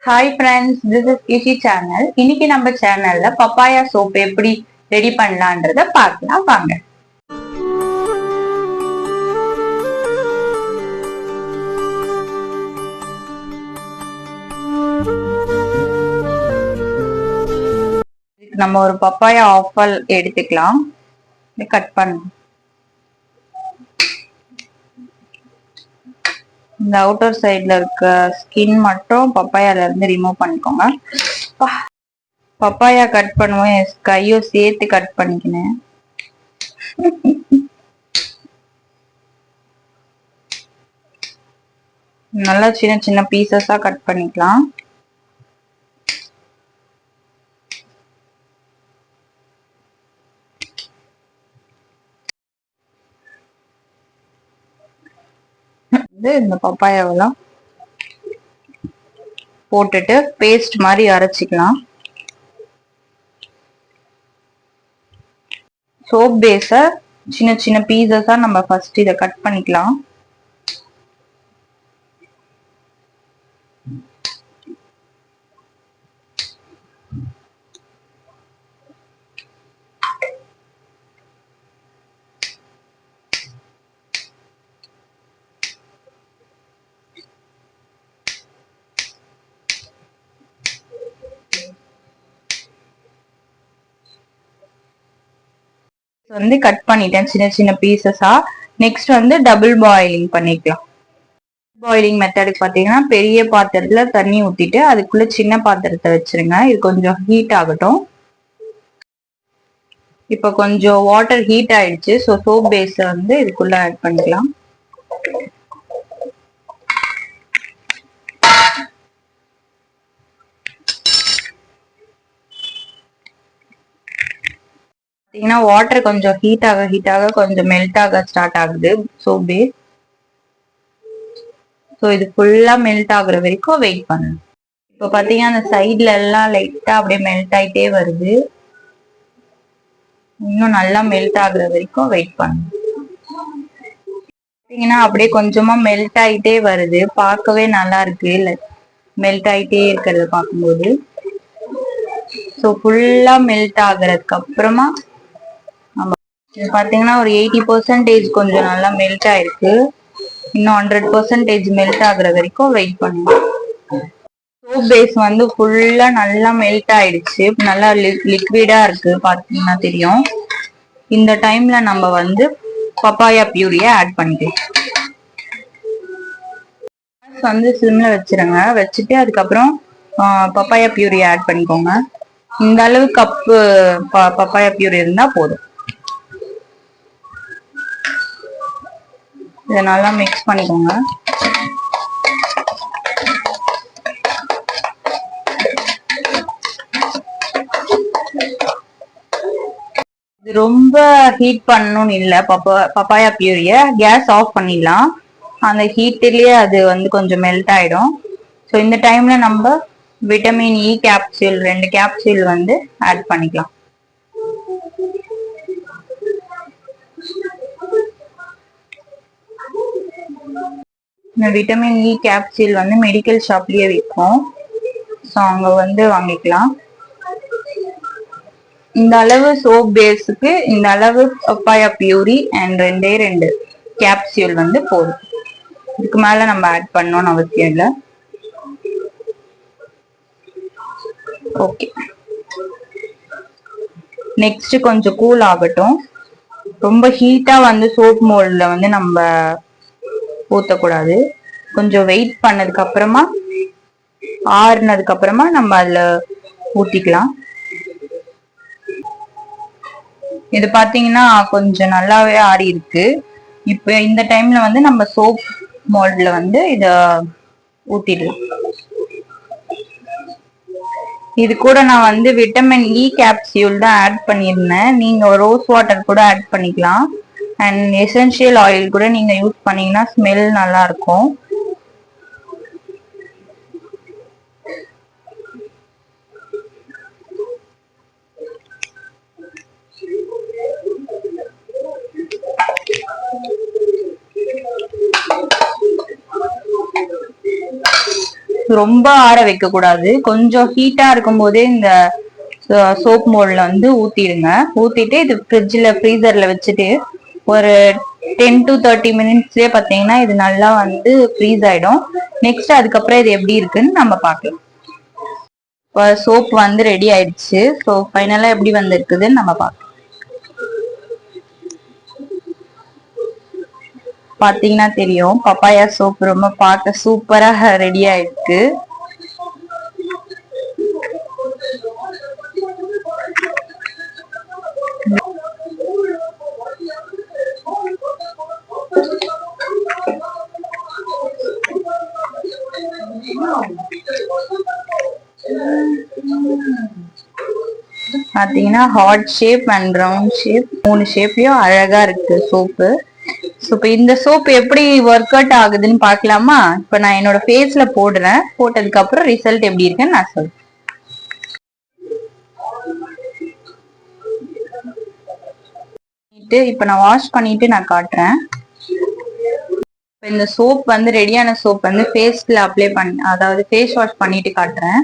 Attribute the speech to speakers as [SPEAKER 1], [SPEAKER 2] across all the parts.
[SPEAKER 1] Hi friends, this is Kishi channel. இன்னைக்கு நம்ம சேனல்ல பப்பாயா சோப் எப்படி ரெடி பண்ணலான்றத பார்க்கலாம் வாங்க. நம்ம ஒரு பப்பாயா ஆப்பிள் எடுத்துக்கலாம். கட் பண்ண இந்த அவுட்டர் சைட்ல இருக்க ஸ்கின் மட்டும் பப்பாயால இருந்து ரிமூவ் பண்ணிக்கோங்க. பப்பாயா கட் பண்ணுவோம், என் கையும் சேர்த்து கட் பண்ணிக்கினேன். நல்லா சின்ன சின்ன பீசஸா கட் பண்ணிக்கலாம். இந்த பப்பாயாவெல்லாம் போட்டுட்டு பேஸ்ட் மாதிரி அரைச்சிக்கலாம். சோப் பேஸ சின்ன சின்ன பீசஸா நம்ம ஃபர்ஸ்ட் இதை கட் பண்ணிக்கலாம். கட் பண்ணிட்டேன் சின்ன சின்ன பீசஸா. நெக்ஸ்ட் டபுள் பாயிலிங் பண்ணிக்கலாம். பாயிலிங் மெத்தடுக்கு பாத்தீங்கன்னா பெரிய பாத்திரத்துல தண்ணி ஊத்திட்டு அதுக்குள்ள சின்ன பாத்திரத்தை வச்சிருங்க. இது கொஞ்சம் ஹீட் ஆகட்டும். இப்ப கொஞ்சம் வாட்டர் ஹீட் ஆயிடுச்சு. ஸோ சோப் பேஸ இதுக்குள்ள ஆட் பண்ணிக்கலாம். வாட்டர் கொஞ்சம் ஹீட் ஆக கொஞ்சம் மெல்ட் ஆக ஸ்டார்ட் ஆகுது சோப் பேஸ். ஸோ இது ஃபுல்லா மெல்ட் ஆகுற வரைக்கும் வெயிட் பண்ணணும். இப்போ பாத்தீங்கன்னா அந்த சைட்ல எல்லாம் லைட்டா அப்படியே மெல்ட் ஆயிட்டே வருது. இன்னும் நல்லா மெல்ட் ஆகுற வரைக்கும் வெயிட் பண்ணணும். பாத்தீங்கன்னா அப்படியே கொஞ்சமா மெல்ட் ஆயிட்டே வருது. பார்க்கவே நல்லா இருக்கு, இல்ல மெல்ட் ஆயிட்டே இருக்கிறத பார்க்கும்போது. ஸோ ஃபுல்லா மெல்ட் ஆகுறதுக்கு அப்புறமா பாத்தீங்கன்னா ஒரு 80% கொஞ்சம் நல்லா மெல்ட் ஆயிருக்கு. இன்னும் 100% மெல்ட் ஆகுற வரைக்கும் வெயிட் பண்ணுவோம். சோப் பேஸ் ஃபுல்லா நல்லா மெல்ட் ஆயிடுச்சு. நல்லா லிக்விடா இருக்கு, பாத்தீங்கன்னா தெரியும். இந்த டைம்ல நம்ம பப்பாயா பியூரிய ஆட் பண்ணிக்கலாம். சிம்ல வச்சிருங்க. வச்சுட்டு அதுக்கப்புறம் பப்பாயா பியூரிய ஆட் பண்ணிக்கோங்க. இந்த அளவு கப்பு பப்பாயா பியூரி இருந்தா போதும். இதை நல்லா மிக்ஸ் பண்ணிக்கோங்க. இது ரொம்ப ஹீட் பண்ணணும்னு இல்ல. பப்பாயா பியூரிய கேஸ் ஆஃப் பண்ணிடலாம். அந்த ஹீட்லயே அது கொஞ்சம் மெல்ட் ஆயிடும். ஸோ இந்த டைம்ல நம்ம vitamin E capsule 2 capsule add பண்ணிக்கலாம். இந்த விட்டமின் இ கேப்சூல் மெடிக்கல் ஷாப்லயே விற்கும். ஸோ அங்க வாங்கிக்கலாம். இந்த அளவு சோப் பேஸுக்கு இந்த அளவு பப்பாயா பியூரி அண்ட் 2 கேப்சூல் போதும். இதுக்கு மேல நம்ம ஆட் பண்ணணும்னு அவசியம் இல்லை. ஓகே, நெக்ஸ்ட் கொஞ்சம் கூல் ஆகட்டும். ரொம்ப ஹீட்டா சோப் மோல்ட்ல நம்ம ஊத்தக்கூடாது. கொஞ்சம் வெயிட் பண்ணதுக்கு அப்புறமா ஆறுனதுக்கு அப்புறமா நம்ம அதுல ஊத்திக்கலாம். இது பாத்தீங்கன்னா கொஞ்சம் நல்லாவே ஆறி இருக்கு. இப்ப இந்த டைம்ல நம்ம சோப் மோல்ட்ல இத ஊத்திடலாம். இது கூட நான் விட்டமின் இ கேப்சியூல் தான் ஆட் பண்ணியிருந்தேன். நீங்க ரோஸ் வாட்டர் கூட ஆட் பண்ணிக்கலாம். அண்ட் எசென்ஷியல் ஆயில் கூட நீங்க யூஸ் பண்ணீங்கன்னா ஸ்மெல் நல்லா இருக்கும். ரொம்ப ஆற வைக்க கூடாது. கொஞ்சம் ஹீட்டா இருக்கும் போதே இந்த சோப் மோல்ட்ல வந்து ஊத்திடுங்க. ஊத்திட்டு இது ஃப்ரிட்ஜ்ல ஃப்ரீசர்ல வச்சுட்டு ஒரு 10 to 30 மினிட்ஸ்லயே பாத்தீங்கன்னா இது நல்லா வந்து ஃப்ரீஸ் ஆயிடும். நெக்ஸ்ட் அதுக்கப்புறம் இது எப்படி இருக்குன்னு நம்ம பார்க்கலாம். சோப் வந்து ரெடி ஆயிடுச்சு. ஸோ ஃபைனலா எப்படி வந்திருக்குதுன்னு நம்ம பார்க்கலாம். பாத்தீங்கன்னா தெரியும், பப்பாயா சோப் ரொம்ப பார்க்க சூப்பரா ரெடி ஆயிருக்கு. பாத்தீங்கன்னா heart shape and round shape 3 ஷேப்லயும் அழகா இருக்கு சோப்பு. இப்ப இந்த சோப் எப்படி ஒர்க் அவுட் ஆகுதுன்னு பாக்கலாமா? இப்ப நான் என்னோட ஃபேஸ்ல போடுறேன். போட்டதுக்கு அப்புறம் ரிசல்ட் எப்படி இருக்குன்னு நான் சொல்றேன். இப்ப நான் வாஷ் பண்ணிட்டு நான் காட்டுறேன். இந்த சோப் வந்து ரெடியான சோப் வந்து ஃபேஸ்ல அப்ளை பண்ணி, அதாவது ஃபேஸ் வாஷ் பண்ணிட்டு காட்டுறேன்.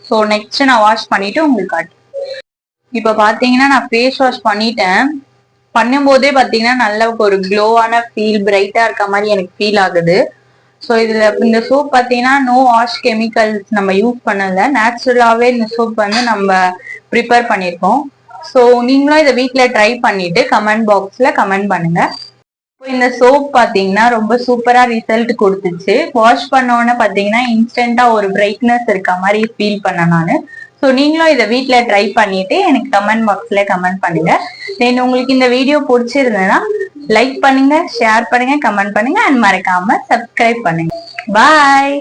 [SPEAKER 1] ஸோ நெக்ஸ்ட் நான் வாஷ் பண்ணிட்டு உங்களுக்கு காட்டுறேன். இப்ப பாத்தீங்கன்னா நான் ஃபேஸ் வாஷ் பண்ணிட்டேன். பண்ணும்போதே பாத்தீங்கன்னா நல்ல ஒரு க்ளோவான ஃபீல், பிரைட்டா இருக்க மாதிரி எனக்கு ஃபீல் ஆகுது. ஸோ இதுல இந்த சோப் பாத்தீங்கன்னா நோ வாஷ் கெமிக்கல்ஸ் நம்ம யூஸ் பண்ணல, நேச்சுரலாவே இந்த சோப் வந்து நம்ம ப்ரிப்பேர் பண்ணிருக்கோம். ஸோ நீங்களும் இதை வீட்ல ட்ரை பண்ணிட்டு கமெண்ட் பாக்ஸ்ல கமெண்ட் பண்ணுங்க. இந்த சோப் பாத்தீங்கன்னா ரொம்ப சூப்பரா ரிசல்ட் கொடுத்துச்சு. வாஷ் பண்ணோன்னு பாத்தீங்கன்னா இன்ஸ்டன்டா ஒரு பிரைட்னஸ் இருக்க மாதிரி ஃபீல் பண்ண நானு. ஸோ நீங்களும் இதை வீட்ல ட்ரை பண்ணிட்டு எனக்கு கமெண்ட் பாக்ஸ்ல கமெண்ட் பண்ணுங்க. தென் உங்களுக்கு இந்த வீடியோ பிடிச்சிருந்ததுன்னா லைக் பண்ணுங்க, ஷேர் பண்ணுங்க, கமெண்ட் பண்ணுங்க அண்ட் மறக்காம சப்ஸ்கிரைப் பண்ணுங்க. பாய்.